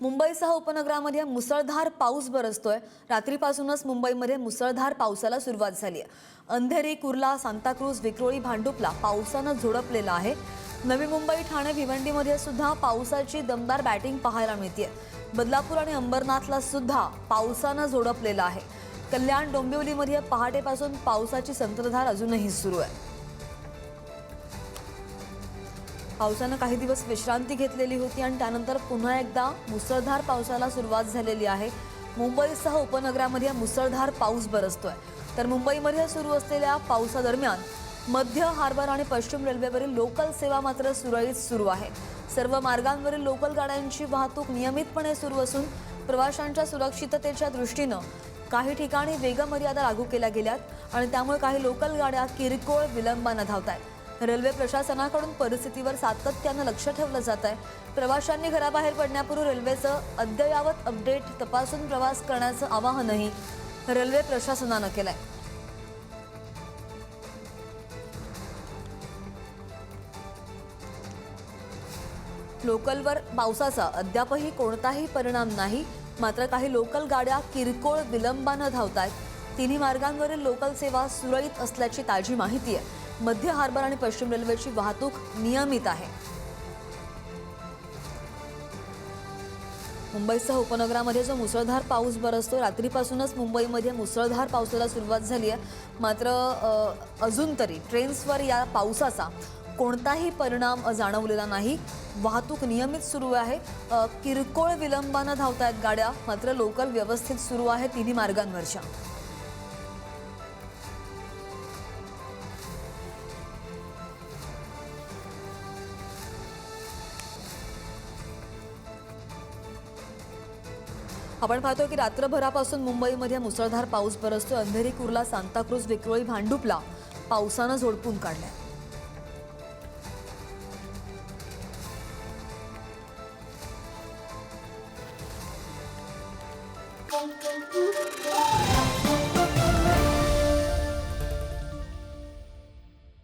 मुंबईसह उपनगरामध्ये मुसळधार पाऊस बरसतोय। रात्रीपासूनच मुंबईमध्ये मुसळधार पावसाला सुरुवात झाली आहे। अंधेरी, कुर्ला, सांताक्रूज, विक्रोळी, भांडुपला पावसानं झोडपलेला आहे। नवी मुंबई, ठाणे, भिवंडीमध्ये सुद्धा पावसाची दमदार बॅटिंग पाहायला मिळते। बदलापूर आणि अंबरनाथला सुद्धा पावसानं झोडपलेला आहे। कल्याण, डोंबिवलीमध्ये पहाटेपासून पावसाची संततधार अजूनही सुरू आहे। पावसानं काही दिवस विश्रांती घेतलेली होती आणि त्यानंतर पुन्हा एकदा मुसळधार पावसाला सुरुवात झालेली आहे। मुंबईसह उपनगरामध्ये मुसळधार पाऊस बरसतोय। तर मुंबईमध्ये सुरू असलेल्या पावसादरम्यान मध्य हार्बर आणि पश्चिम रेल्वेवरील लोकल सेवा मात्र सुरळीत सुरू आहे। सर्व मार्गांवरील लोकल गाड्यांची वाहतूक नियमितपणे सुरू असून प्रवाशांच्या सुरक्षिततेच्या दृष्टीनं काही ठिकाणी वेगमर्यादा लागू केल्या गेल्यात आणि त्यामुळे काही लोकल गाड्या किरकोळ विलंबानं धावतात। रेल्वे प्रशासनाकडून परिस्थितीवर सातत्यानं लक्ष ठेवलं जात आहे। प्रवाशांनी घराबाहेर पडण्यापूर्वी रेल्वेचं अद्ययावत अपडेट तपासून प्रवास करण्याचं आवाहनही रेल्वे प्रशासनानं केलंय। लोकलवर पावसाचा अद्यापही कोणताही परिणाम नाही, मात्र काही लोकल गाड्या किरकोळ विलंबानं धावतात। तिन्ही मार्गांवरील लोकल सेवा सुरळीत असल्याची ताजी माहिती आहे। मध्य हार्बर आणि पश्चिम रेल्वेची वाहतूक नियमित आहे। मुंबईसह उपनगरामध्ये जो मुसळधार पाऊस बरसतो, रात्रीपासूनच मुंबईमध्ये मुसळधार पावसाला सुरुवात झाली आहे। मात्र अजून तरी ट्रेन्सवर या पावसाचा कोणताही परिणाम जाणवलेला नाही। वाहतूक नियमित सुरू आहे। किरकोळ विलंबानं धावतायत गाड्या, मात्र लोकल व्यवस्थित सुरू आहे तिन्ही मार्गांवरच्या। आपण पाहतो की रात्रभरापासून मुंबईमध्ये मुसळधार पाऊस बरसतो। अंधेरी, कुर्ला, सांताक्रूज, विक्रोळी, भांडुपला पावसानं झोडपून काढलंय।